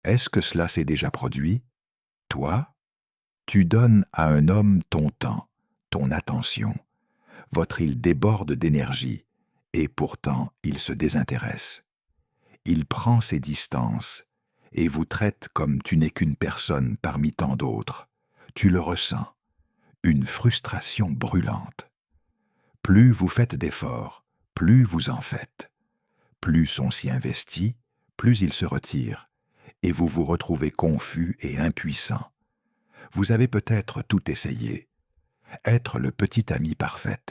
Est-ce que cela s'est déjà produit? Toi, tu donnes à un homme ton temps, ton attention. Votre île déborde d'énergie, et pourtant il se désintéresse. Il prend ses distances, et vous traite comme tu n'es qu'une personne parmi tant d'autres. Tu le ressens, une frustration brûlante. Plus vous faites d'efforts, plus vous en faites. Plus on s'y investit, plus il se retire, et vous vous retrouvez confus et impuissant. Vous avez peut-être tout essayé. Être le petit ami parfait,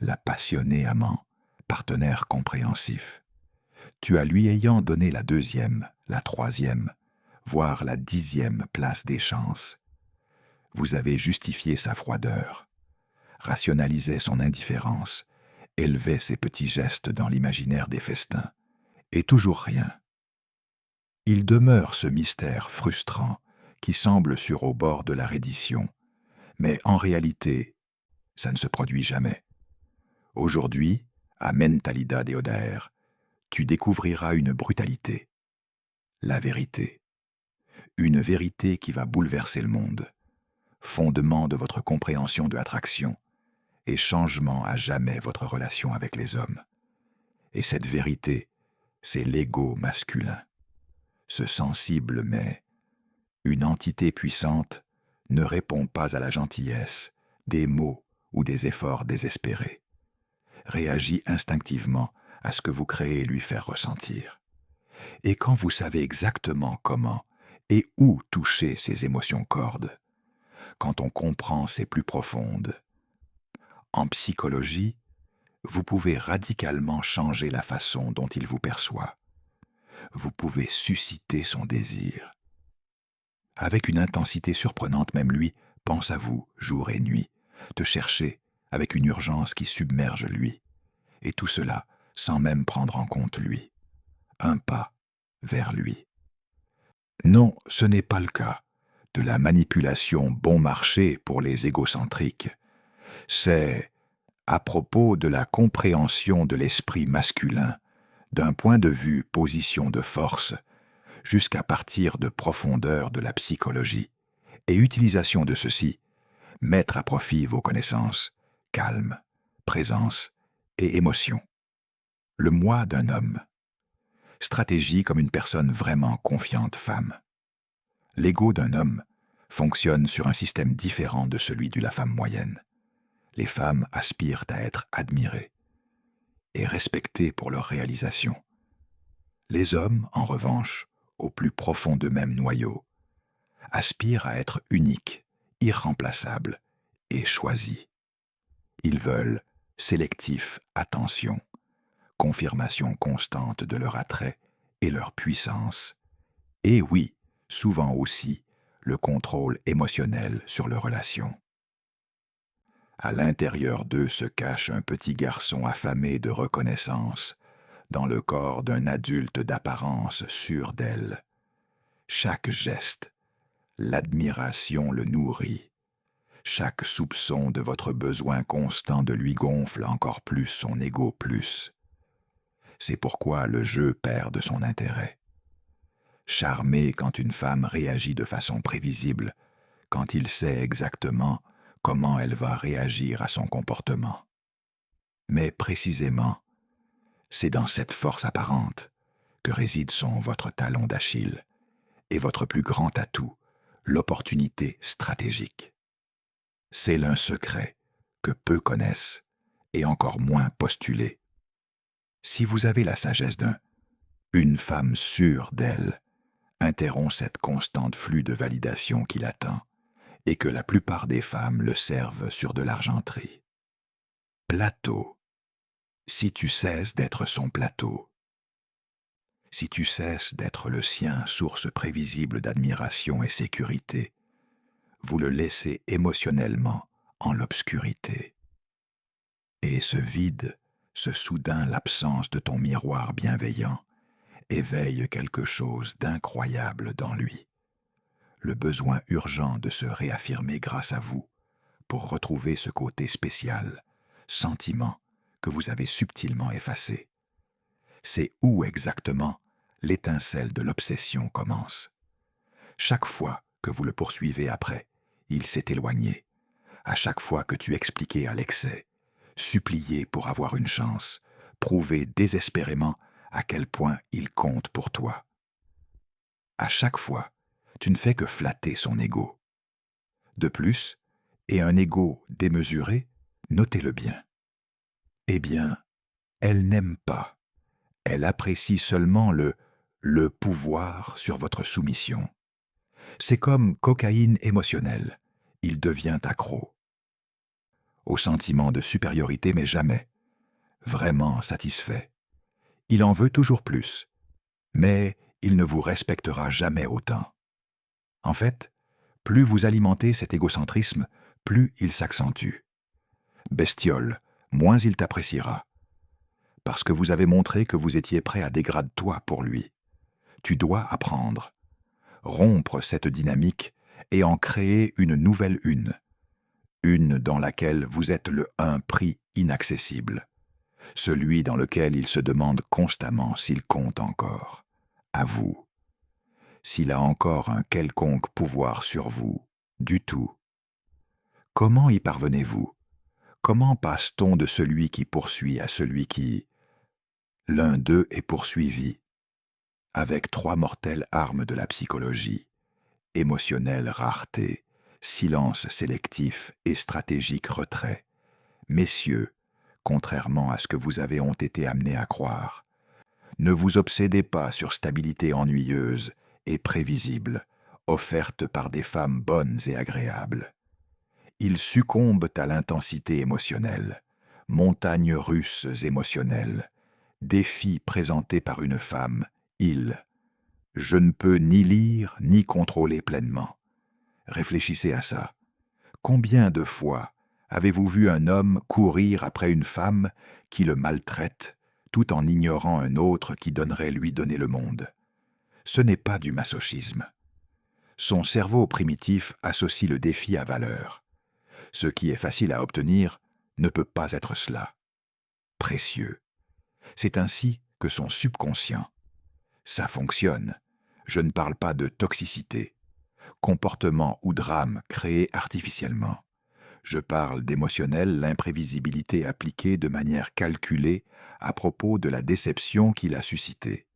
la passionnée amant, partenaire compréhensif. Tu as lui ayant donné la 2e, la 3e, voire la 10e place des chances. Vous avez justifié sa froideur, rationalisé son indifférence, élevé ses petits gestes dans l'imaginaire des festins, et toujours rien. Il demeure ce mystère frustrant qui semble sur au bord de la reddition, mais en réalité, ça ne se produit jamais. Aujourd'hui, à Mentalidad de Odaer, tu découvriras une brutalité, la vérité. Une vérité qui va bouleverser le monde, fondement de votre compréhension de l'attraction et changement à jamais votre relation avec les hommes. Et cette vérité, c'est l'ego masculin. Ce sensible mais une entité puissante ne répond pas à la gentillesse, des mots ou des efforts désespérés. Réagit instinctivement à ce que vous créez lui faire ressentir. Et quand vous savez exactement comment et où toucher ces émotions cordes, quand on comprend ces plus profondes, en psychologie, vous pouvez radicalement changer la façon dont il vous perçoit. Vous pouvez susciter son désir. Avec une intensité surprenante, même lui pense à vous jour et nuit, te chercher avec une urgence qui submerge lui. Et tout cela sans même prendre en compte lui. Un pas vers lui. Non, ce n'est pas le cas de la manipulation bon marché pour les égocentriques. C'est à propos de la compréhension de l'esprit masculin, d'un point de vue position de force, jusqu'à partir de profondeur de la psychologie, et utilisation de ceci, mettre à profit vos connaissances, calme, présence et émotion. Le moi d'un homme. Stratégie comme une personne vraiment confiante femme. L'ego d'un homme fonctionne sur un système différent de celui de la femme moyenne. Les femmes aspirent à être admirées et respectées pour leur réalisation. Les hommes, en revanche, au plus profond d'eux-mêmes noyaux, aspirent à être uniques, irremplaçables et choisis. Ils veulent sélectif attention, confirmation constante de leur attrait et leur puissance, et oui, souvent aussi, le contrôle émotionnel sur leurs relations. À l'intérieur d'eux se cache un petit garçon affamé de reconnaissance, dans le corps d'un adulte d'apparence sûr d'elle. Chaque geste, l'admiration le nourrit. Chaque soupçon de votre besoin constant de lui gonfle encore plus son ego plus. C'est pourquoi le jeu perd de son intérêt. Charmé quand une femme réagit de façon prévisible, quand il sait exactement comment elle va réagir à son comportement. Mais précisément, c'est dans cette force apparente que réside votre talon d'Achille et votre plus grand atout, l'opportunité stratégique. C'est l'un secret que peu connaissent et encore moins postulé. Si vous avez la sagesse une femme sûre d'elle interrompt cette constante flux de validation qui l'attend et que la plupart des femmes le servent sur de l'argenterie. Plateau. Si tu cesses d'être son plateau, si tu cesses d'être le sien, source prévisible d'admiration et sécurité, vous le laissez émotionnellement en l'obscurité. Et ce vide, ce soudain l'absence de ton miroir bienveillant, éveille quelque chose d'incroyable dans lui. Le besoin urgent de se réaffirmer grâce à vous, pour retrouver ce côté spécial, sentiment que vous avez subtilement effacé. C'est où exactement l'étincelle de l'obsession commence. Chaque fois que vous le poursuivez après, il s'est éloigné. À chaque fois que tu expliquais à l'excès, suppliais pour avoir une chance, prouvais désespérément à quel point il compte pour toi. À chaque fois, tu ne fais que flatter son ego. De plus, et un ego démesuré, notez-le bien. Eh bien, elle n'aime pas. Elle apprécie seulement le pouvoir sur votre soumission. C'est comme cocaïne émotionnelle. Il devient accro. Au sentiment de supériorité, mais jamais vraiment satisfait. Il en veut toujours plus, mais il ne vous respectera jamais autant. En fait, plus vous alimentez cet égocentrisme, plus il s'accentue. Bestiole, moins il t'appréciera. Parce que vous avez montré que vous étiez prêt à dégrader toi pour lui. Tu dois apprendre, rompre cette dynamique et en créer une nouvelle une dans laquelle vous êtes le un prix inaccessible, celui dans lequel il se demande constamment s'il compte encore, à vous, s'il a encore un quelconque pouvoir sur vous, du tout. Comment y parvenez-vous? Comment passe-t-on de celui qui poursuit à celui qui... L'un d'eux est poursuivi, avec 3 mortelles armes de la psychologie, émotionnelle rareté, silence sélectif et stratégique retrait. Messieurs, contrairement à ce que vous avez ont été amenés à croire, ne vous obsédez pas sur stabilité ennuyeuse et prévisible, offerte par des femmes bonnes et agréables. Ils succombent à l'intensité émotionnelle, montagnes russes émotionnelles, défis présentés par une femme, je ne peux ni lire ni contrôler pleinement. Réfléchissez à ça. Combien de fois avez-vous vu un homme courir après une femme qui le maltraite, tout en ignorant un autre qui donnerait lui donner le monde? Ce n'est pas du masochisme. Son cerveau primitif associe le défi à valeur. Ce qui est facile à obtenir ne peut pas être cela. Précieux. C'est ainsi que son subconscient. Ça fonctionne. Je ne parle pas de toxicité, comportement ou drame créé artificiellement. Je parle d'émotionnel, l'imprévisibilité appliquée de manière calculée à propos de la déception qu'il a suscitée.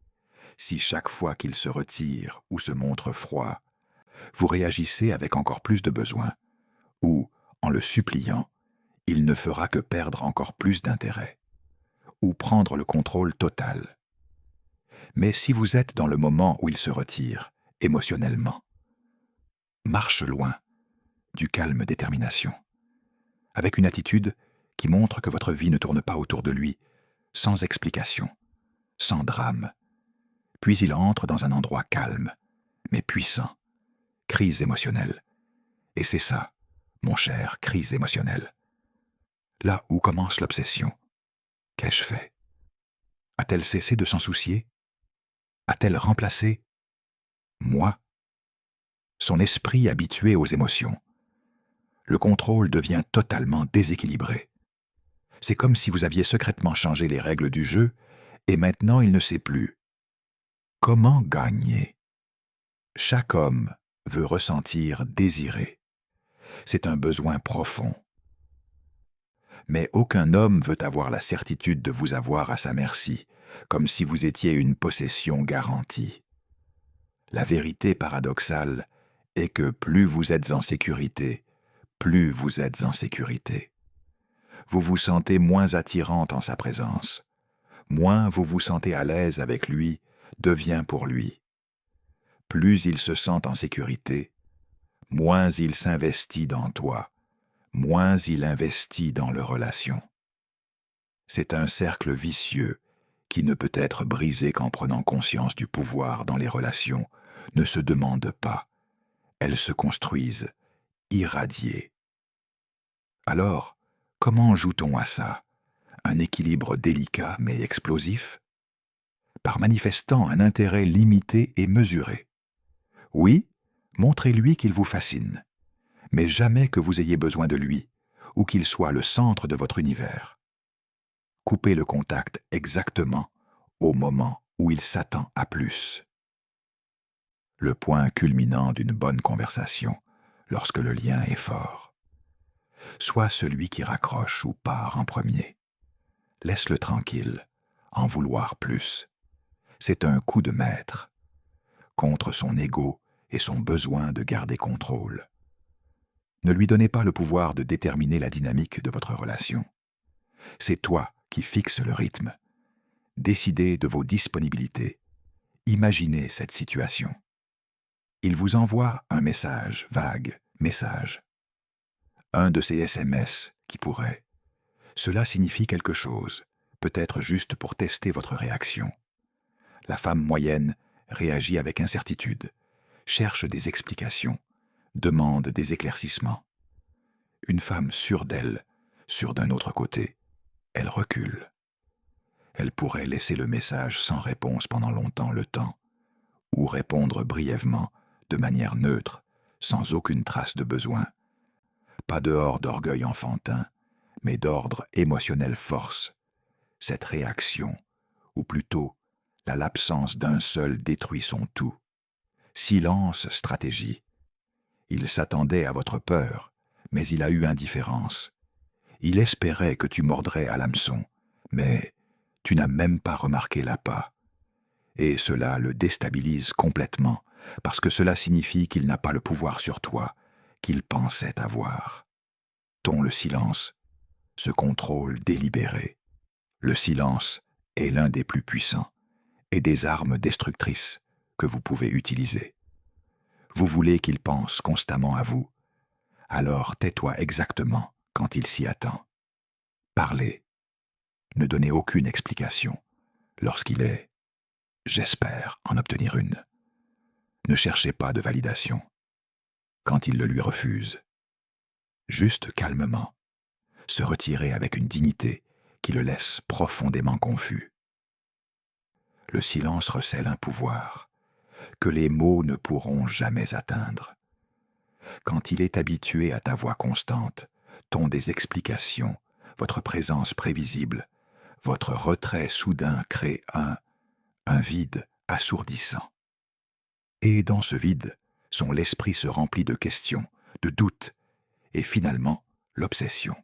Si chaque fois qu'il se retire ou se montre froid, vous réagissez avec encore plus de besoin, ou, en le suppliant, il ne fera que perdre encore plus d'intérêt, ou prendre le contrôle total. Mais si vous êtes dans le moment où il se retire, émotionnellement, marche loin du calme détermination, avec une attitude qui montre que votre vie ne tourne pas autour de lui, sans explication, sans drame. Puis il entre dans un endroit calme, mais puissant, crise émotionnelle. Et c'est ça, mon cher, crise émotionnelle. Là où commence l'obsession. Qu'ai-je fait? A-t-elle cessé de s'en soucier? A-t-elle remplacé moi? Son esprit habitué aux émotions. Le contrôle devient totalement déséquilibré. C'est comme si vous aviez secrètement changé les règles du jeu et maintenant il ne sait plus. Comment gagner? Chaque homme veut ressentir désiré. C'est un besoin profond. Mais aucun homme veut avoir la certitude de vous avoir à sa merci, comme si vous étiez une possession garantie. La vérité paradoxale est que plus vous êtes en sécurité, plus vous êtes en sécurité. Vous vous sentez moins attirante en sa présence. Moins vous vous sentez à l'aise avec lui, devient pour lui. Plus il se sent en sécurité, moins il s'investit dans toi, moins il investit dans leur relation. C'est un cercle vicieux qui ne peut être brisé qu'en prenant conscience du pouvoir dans les relations, ne se demande pas. Elles se construisent, irradiées. Alors, comment joue-t-on à ça? Un équilibre délicat mais explosif? Par manifestant un intérêt limité et mesuré. Oui, montrez-lui qu'il vous fascine, mais jamais que vous ayez besoin de lui, ou qu'il soit le centre de votre univers. Coupez le contact exactement au moment où il s'attend à plus. le point culminant d'une bonne conversation, lorsque le lien est fort. Sois celui qui raccroche ou part en premier. Laisse-le tranquille, en vouloir plus. C'est un coup de maître, contre son ego et son besoin de garder contrôle. Ne lui donnez pas le pouvoir de déterminer la dynamique de votre relation. C'est toi qui fixes le rythme. Décidez de vos disponibilités. Imaginez cette situation. Il vous envoie un message vague, message. Un de ces SMS qui pourrait. Cela signifie quelque chose, peut-être juste pour tester votre réaction. La femme moyenne réagit avec incertitude, cherche des explications, demande des éclaircissements. Une femme sûre d'elle, sûre d'un autre côté, elle recule. Elle pourrait laisser le message sans réponse pendant longtemps le temps, ou répondre brièvement, de manière neutre, sans aucune trace de besoin. Pas dehors d'orgueil enfantin, mais d'ordre émotionnel force. Cette réaction, ou plutôt l'absence d'un seul détruit son tout. Silence, stratégie. Il s'attendait à votre peur, mais il a eu indifférence. Il espérait que tu mordrais à l'hameçon, mais tu n'as même pas remarqué l'appât. Et cela le déstabilise complètement, parce que cela signifie qu'il n'a pas le pouvoir sur toi qu'il pensait avoir. Le silence, ce contrôle délibéré. Le silence est l'un des plus puissants et des armes destructrices que vous pouvez utiliser. Vous voulez qu'il pense constamment à vous, alors tais-toi exactement quand il s'y attend. Parlez. Ne donnez aucune explication lorsqu'il est « j'espère en obtenir une ». Ne cherchez pas de validation quand il le lui refuse. Juste calmement, se retirer avec une dignité qui le laisse profondément confus. Le silence recèle un pouvoir que les mots ne pourront jamais atteindre. Quand il est habitué à ta voix constante, ton des explications, votre présence prévisible, votre retrait soudain crée un vide assourdissant. Et dans ce vide, son l'esprit se remplit de questions, de doutes, et finalement l'obsession.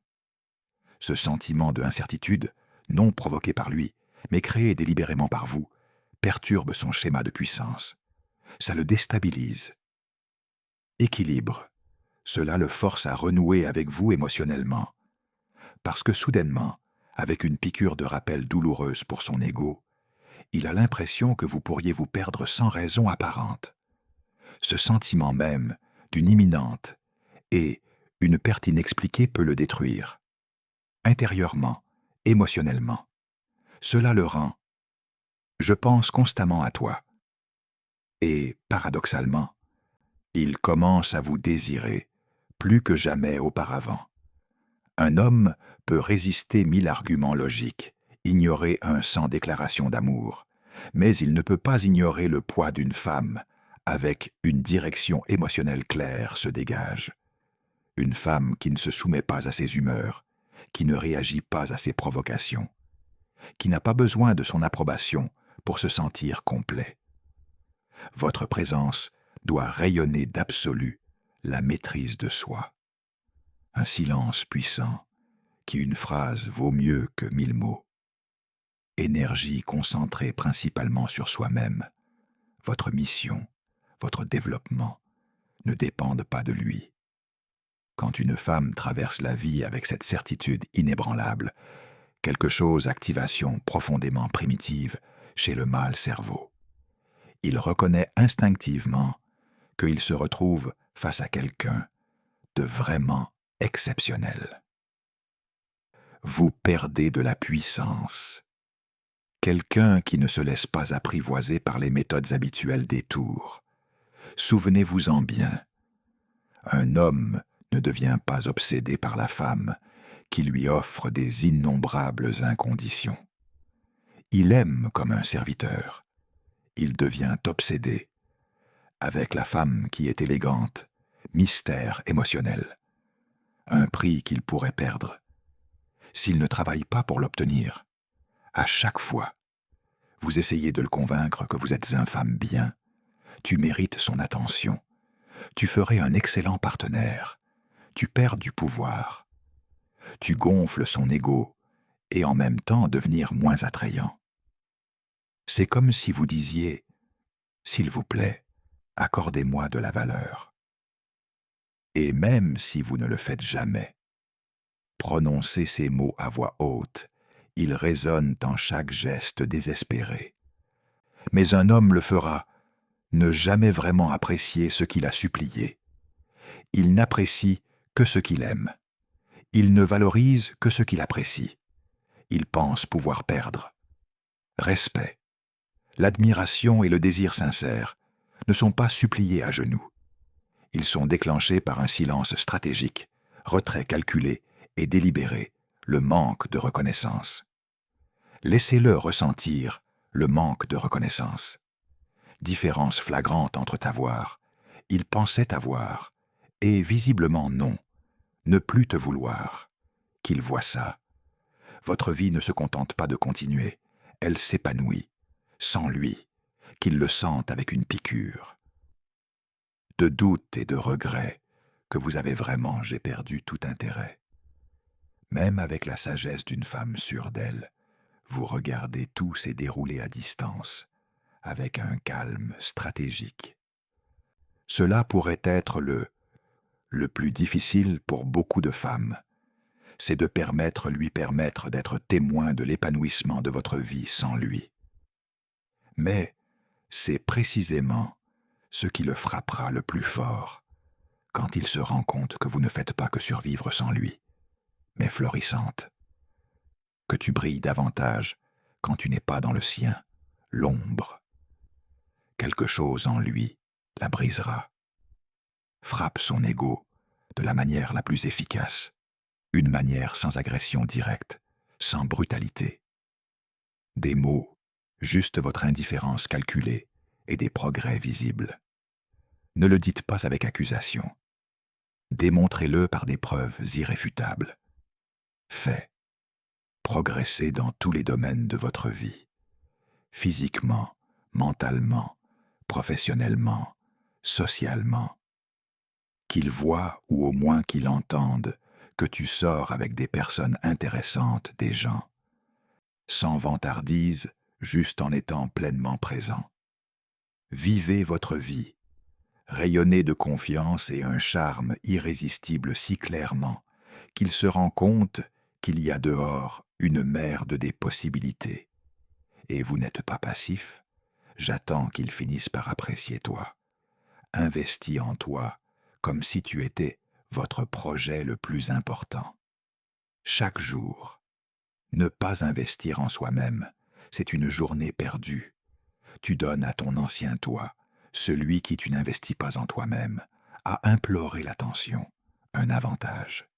Ce sentiment de incertitude, non provoqué par lui, mais créé délibérément par vous, perturbe son schéma de puissance. Ça le déstabilise. Équilibre. Cela le force à renouer avec vous émotionnellement. Parce que soudainement, avec une piqûre de rappel douloureuse pour son ego, il a l'impression que vous pourriez vous perdre sans raison apparente. Ce sentiment même d'une imminente et une perte inexpliquée peut le détruire. Intérieurement, émotionnellement. Cela le rend « je pense constamment à toi ». Et, paradoxalement, il commence à vous désirer plus que jamais auparavant. Un homme peut résister 1000 arguments logiques, ignorer un sans déclaration d'amour, mais il ne peut pas ignorer le poids d'une femme avec une direction émotionnelle claire se dégage. Une femme qui ne se soumet pas à ses humeurs, qui ne réagit pas à ses provocations, qui n'a pas besoin de son approbation pour se sentir complet. Votre présence doit rayonner d'absolu la maîtrise de soi. Un silence puissant, qui une phrase vaut mieux que 1000 mots. Énergie concentrée principalement sur soi-même. Votre mission, votre développement ne dépendent pas de lui. Quand une femme traverse la vie avec cette certitude inébranlable, quelque chose activation profondément primitive chez le mâle cerveau. Il reconnaît instinctivement qu'il se retrouve face à quelqu'un de vraiment exceptionnel. Vous perdez de la puissance. Quelqu'un qui ne se laisse pas apprivoiser par les méthodes habituelles des tours. Souvenez-vous-en bien. Un homme ne devient pas obsédé par la femme qui lui offre des innombrables inconditions. Il aime comme un serviteur. Il devient obsédé avec la femme qui est élégante, mystère émotionnel. Un prix qu'il pourrait perdre s'il ne travaille pas pour l'obtenir. À chaque fois, vous essayez de le convaincre que vous êtes une femme bien, Tu mérites son attention. Tu ferais un excellent partenaire. Tu perds du pouvoir. Tu gonfles son ego et en même temps devenir moins attrayant. C'est comme si vous disiez « S'il vous plaît, accordez-moi de la valeur ». Et même si vous ne le faites jamais, prononcez ces mots à voix haute, ils résonnent en chaque geste désespéré. Mais un homme le fera, ne jamais vraiment apprécier ce qu'il a supplié. Il n'apprécie que ce qu'il aime. Il ne valorise que ce qu'il apprécie. Il pense pouvoir perdre. Respect, l'admiration et le désir sincère ne sont pas suppliés à genoux. Ils sont déclenchés par un silence stratégique, retrait calculé et délibéré, le manque de reconnaissance. Laissez-le ressentir le manque de reconnaissance. Différence flagrante entre t'avoir, il pensait t'avoir, et visiblement non, ne plus te vouloir. Qu'il voit ça. Votre vie ne se contente pas de continuer, elle s'épanouit, sans lui, qu'il le sente avec une piqûre. De doute et de regret que vous avez vraiment, j'ai perdu tout intérêt. Même avec la sagesse d'une femme sûre d'elle, vous regardez tout s'est déroulé à distance, avec un calme stratégique. Cela pourrait être le plus difficile pour beaucoup de femmes, c'est de lui permettre d'être témoin de l'épanouissement de votre vie sans lui. Mais c'est précisément ce qui le frappera le plus fort, quand il se rend compte que vous ne faites pas que survivre sans lui, mais florissante, que tu brilles davantage quand tu n'es pas dans le sien, l'ombre. Quelque chose en lui la brisera. Frappe son ego de la manière la plus efficace, une manière sans agression directe, sans brutalité. Des mots, juste votre indifférence calculée et des progrès visibles. Ne le dites pas avec accusation. Démontrez-le par des preuves irréfutables. Fait. Progressez dans tous les domaines de votre vie. Physiquement, mentalement, professionnellement, socialement. Qu'il voie ou au moins qu'il entende que tu sors avec des personnes intéressantes, des gens. Sans vantardise, juste en étant pleinement présent. Vivez votre vie. Rayonnez de confiance et un charme irrésistible si clairement qu'il se rend compte qu'il y a dehors une mer de des possibilités. Et vous n'êtes pas passif, j'attends qu'il finisse par apprécier toi. Investis en toi comme si tu étais votre projet le plus important. Chaque jour, ne pas investir en soi-même, c'est une journée perdue. Tu donnes à ton ancien toi, celui qui tu n'investis pas en toi-même, à implorer l'attention, un avantage.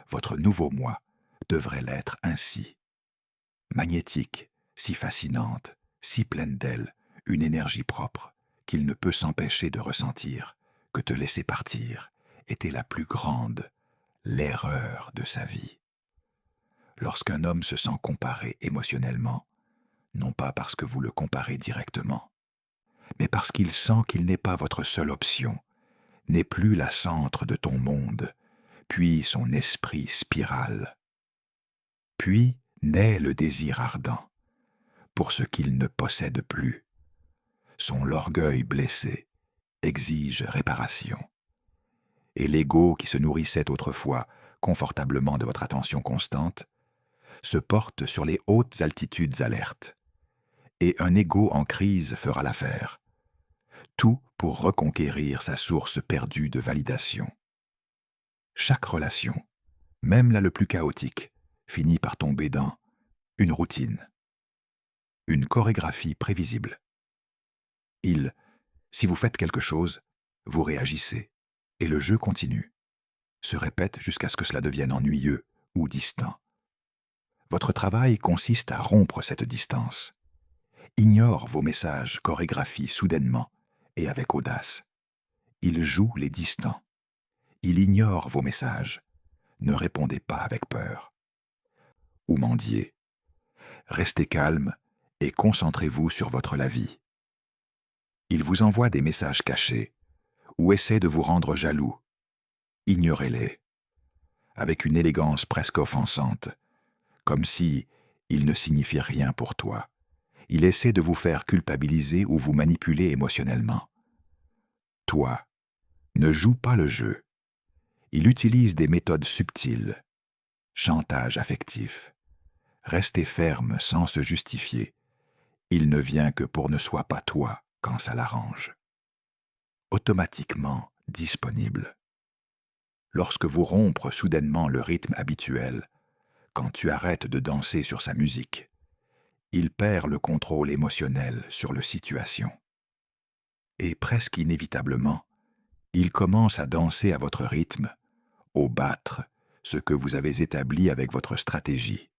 Votre nouveau moi devrait l'être ainsi. Magnétique, si fascinante, si pleine d'elle, une énergie propre, qu'il ne peut s'empêcher de ressentir que te laisser partir était la plus grande, l'erreur de sa vie. Lorsqu'un homme se sent comparé émotionnellement, non pas parce que vous le comparez directement, mais parce qu'il sent qu'il n'est pas votre seule option, n'est plus la centre de ton monde, puis son esprit spirale. Puis naît le désir ardent, pour ce qu'il ne possède plus. Son orgueil blessé exige réparation. Et l'ego qui se nourrissait autrefois confortablement de votre attention constante se porte sur les hautes altitudes alertes. Et un ego en crise fera l'affaire. Tout pour reconquérir sa source perdue de validation. Chaque relation, même la le plus chaotique, finit par tomber dans une routine, une chorégraphie prévisible. Si vous faites quelque chose, vous réagissez, et le jeu continue, se répète jusqu'à ce que cela devienne ennuyeux ou distant. Votre travail consiste à rompre cette distance. Ignore vos messages, chorégraphie soudainement et avec audace. Il joue les distants. Il ignore vos messages. Ne répondez pas avec peur. Ou mendiez. Restez calme et concentrez-vous sur votre la vie. Il vous envoie des messages cachés ou essaie de vous rendre jaloux. Ignorez-les, avec une élégance presque offensante, comme si il ne signifiait rien pour toi. Il essaie de vous faire culpabiliser ou vous manipuler émotionnellement. Toi, ne joue pas le jeu. Il utilise des méthodes subtiles. Chantage affectif. Restez ferme sans se justifier. Il ne vient que pour ne soit pas toi quand ça l'arrange. Automatiquement disponible. Lorsque vous rompez soudainement le rythme habituel, quand tu arrêtes de danser sur sa musique, il perd le contrôle émotionnel sur la situation. Et presque inévitablement, il commence à danser à votre rythme, au battre ce que vous avez établi avec votre stratégie.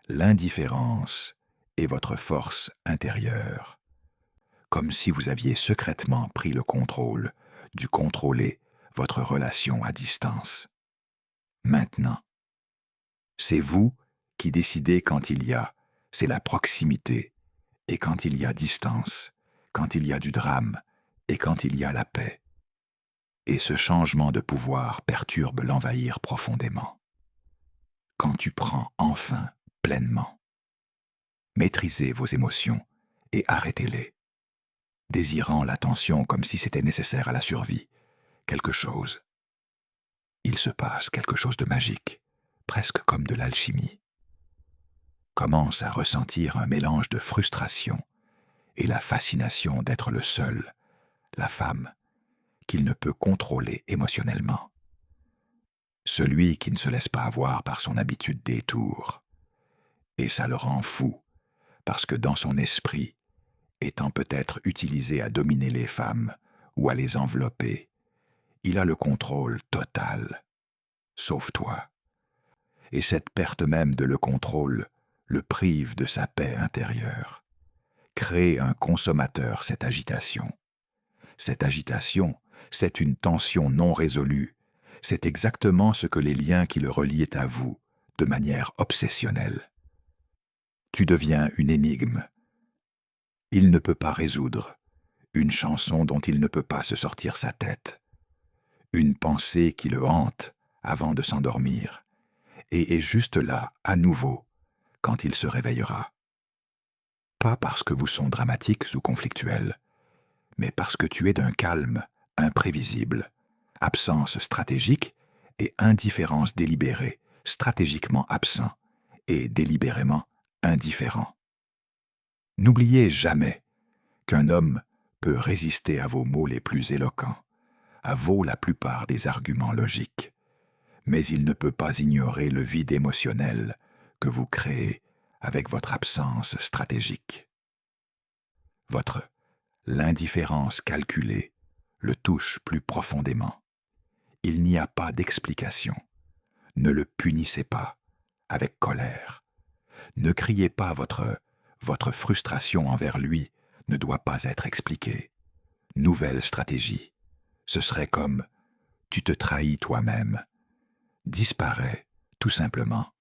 L'indifférence est votre force intérieure, comme si vous aviez secrètement pris le contrôle du contrôler votre relation à distance. Maintenant, c'est vous qui décidez quand c'est la proximité, et quand il y a distance, quand il y a du drame, et quand il y a la paix. Et ce changement de pouvoir perturbe l'envahir profondément. Quand tu prends enfin pleinement, maîtrisez vos émotions et arrêtez-les, désirant l'attention comme si c'était nécessaire à la survie. Il se passe quelque chose de magique, presque comme de l'alchimie. Commence à ressentir un mélange de frustration et la fascination d'être le seul, la femme, qu'il ne peut contrôler émotionnellement. Celui qui ne se laisse pas avoir par son habitude des tours. Et ça le rend fou, parce que dans son esprit, étant peut-être utilisé à dominer les femmes ou à les envelopper, il a le contrôle total, sauf toi. Et cette perte même de le contrôle le prive de sa paix intérieure. Crée un consommateur cette agitation. Cette agitation, c'est une tension non résolue. C'est exactement ce que les liens qui le reliaient à vous, de manière obsessionnelle. Tu deviens une énigme. Il ne peut pas résoudre, une chanson dont il ne peut pas se sortir sa tête, une pensée qui le hante avant de s'endormir, et est juste là, à nouveau, quand il se réveillera. Pas parce que vous sont dramatiques ou conflictuels, mais parce que tu es d'un calme imprévisible, absence stratégique et indifférence délibérée, stratégiquement absent et délibérément indifférent. N'oubliez jamais qu'un homme peut résister à vos mots les plus éloquents, à vaut la plupart des arguments logiques, mais il ne peut pas ignorer le vide émotionnel que vous créez avec votre absence stratégique. L'indifférence calculée le touche plus profondément. Il n'y a pas d'explication. Ne le punissez pas avec colère. Ne criez pas votre frustration envers lui ne doit pas être expliquée. Nouvelle stratégie. Ce serait comme tu te trahis toi-même. Disparaît, tout simplement.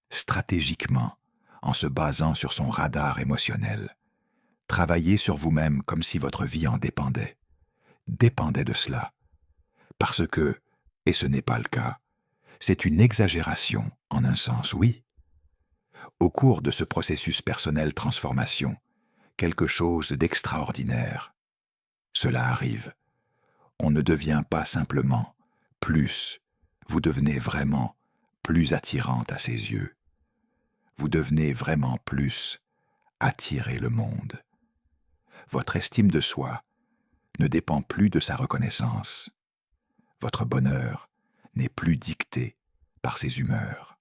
Stratégiquement, en se basant sur son radar émotionnel. Travaillez sur vous-même comme si votre vie en dépendait. Dépendait de cela. Parce que, et ce n'est pas le cas, c'est une exagération, en un sens, oui. Au cours de ce processus personnel transformation, quelque chose d'extraordinaire. Cela arrive. On ne devient pas simplement plus, vous devenez vraiment plus attirante à ses yeux. Vous devenez vraiment plus attirer le monde. Votre estime de soi ne dépend plus de sa reconnaissance. Votre bonheur n'est plus dicté par ses humeurs.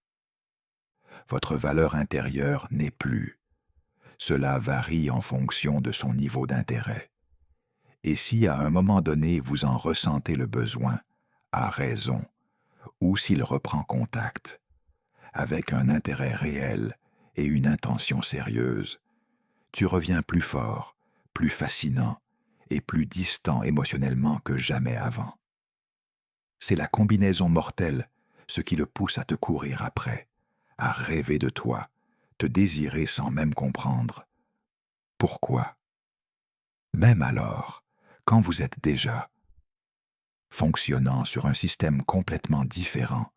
Votre valeur intérieure n'est plus. Cela varie en fonction de son niveau d'intérêt. Et si à un moment donné vous en ressentez le besoin, à raison, ou s'il reprend contact, avec un intérêt réel et une intention sérieuse, tu reviens plus fort, plus fascinant et plus distant émotionnellement que jamais avant. C'est la combinaison mortelle, ce qui le pousse à te courir après, à rêver de toi, te désirer sans même comprendre. Pourquoi ? Même alors, quand vous êtes déjà fonctionnant sur un système complètement différent,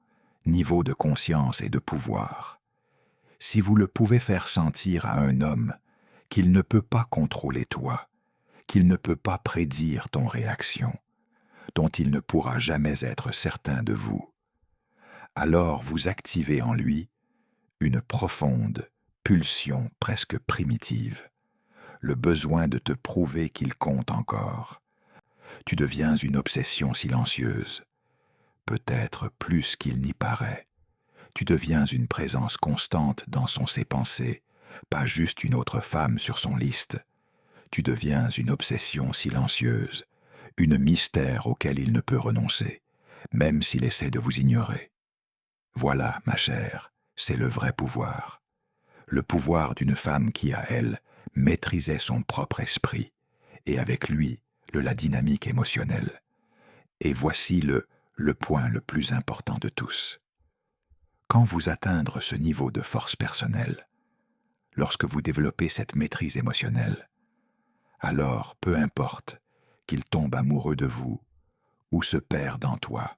niveau de conscience et de pouvoir, si vous le pouvez faire sentir à un homme qu'il ne peut pas contrôler toi, qu'il ne peut pas prédire ton réaction, dont il ne pourra jamais être certain de vous, alors vous activez en lui une profonde pulsion presque primitive, le besoin de te prouver qu'il compte encore. Tu deviens une obsession silencieuse, peut-être plus qu'il n'y paraît. Tu deviens une présence constante dans ses pensées, pas juste une autre femme sur son liste. Tu deviens une obsession silencieuse, une mystère auquel il ne peut renoncer, même s'il essaie de vous ignorer. Voilà, ma chère, c'est le vrai pouvoir. Le pouvoir d'une femme qui, à elle, maîtrisait son propre esprit, et avec lui, la dynamique émotionnelle. Et voici le point le plus important de tous. Quand vous atteindre ce niveau de force personnelle, lorsque vous développez cette maîtrise émotionnelle, alors peu importe qu'il tombe amoureux de vous ou se perde en toi,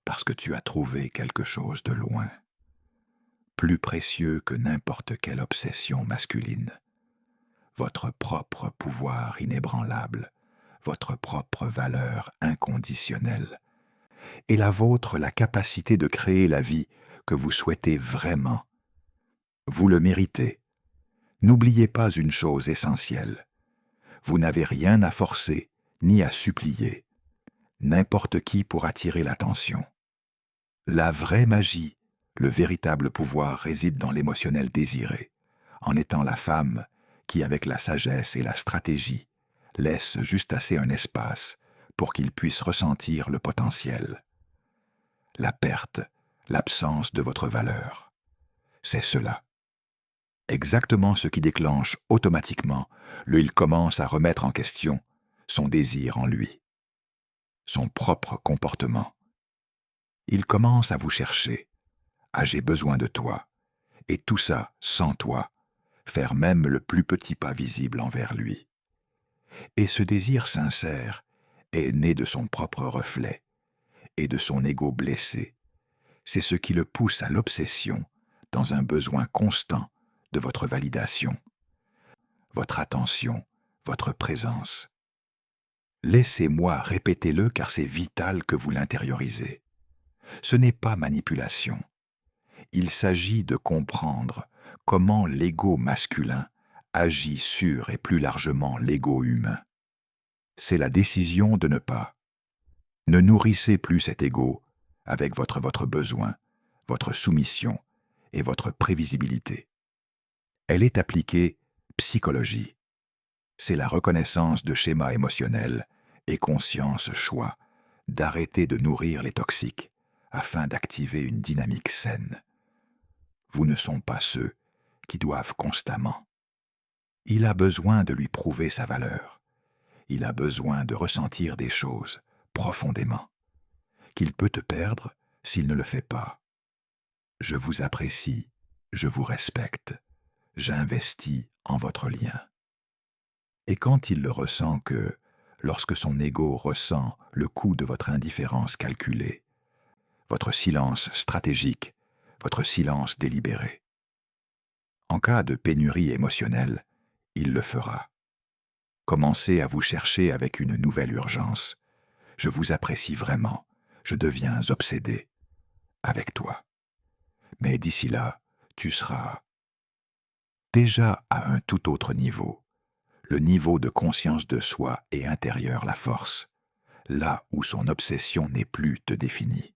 parce que tu as trouvé quelque chose de loin, plus précieux que n'importe quelle obsession masculine, votre propre pouvoir inébranlable, votre propre valeur inconditionnelle, et la vôtre la capacité de créer la vie que vous souhaitez vraiment. Vous le méritez. N'oubliez pas une chose essentielle. Vous n'avez rien à forcer ni à supplier. N'importe qui pour attirer l'attention. La vraie magie, le véritable pouvoir réside dans l'émotionnel désiré, en étant la femme qui, avec la sagesse et la stratégie, laisse juste assez un espace pour qu'il puisse ressentir le potentiel. La perte, l'absence de votre valeur. C'est cela. Exactement ce qui déclenche automatiquement il commence à remettre en question son désir en lui, son propre comportement. Il commence à vous chercher, à j'ai besoin de toi, et tout ça sans toi, faire même le plus petit pas visible envers lui. Et ce désir sincère est né de son propre reflet et de son ego blessé. C'est ce qui le pousse à l'obsession dans un besoin constant de votre validation, votre attention, votre présence. Laissez-moi répéter-le car c'est vital que vous l'intériorisez. Ce n'est pas manipulation. Il s'agit de comprendre comment l'ego masculin agit sur et plus largement l'ego humain. C'est la décision de ne pas. Ne nourrissez plus cet ego avec votre besoin, votre soumission et votre prévisibilité. Elle est appliquée psychologie. C'est la reconnaissance de schémas émotionnels et conscience choix d'arrêter de nourrir les toxiques afin d'activer une dynamique saine. Vous ne sont pas ceux qui doivent constamment. Il a besoin de lui prouver sa valeur. Il a besoin de ressentir des choses profondément, qu'il peut te perdre s'il ne le fait pas. Je vous apprécie, je vous respecte, j'investis en votre lien. Et quand il le ressent lorsque son ego ressent le coup de votre indifférence calculée, votre silence stratégique, votre silence délibéré. En cas de pénurie émotionnelle, il le fera. Commencez à vous chercher avec une nouvelle urgence. Je vous apprécie vraiment, je deviens obsédé avec toi. Mais d'ici là, tu seras déjà à un tout autre niveau, le niveau de conscience de soi et intérieur la force, là où son obsession n'est plus te définie.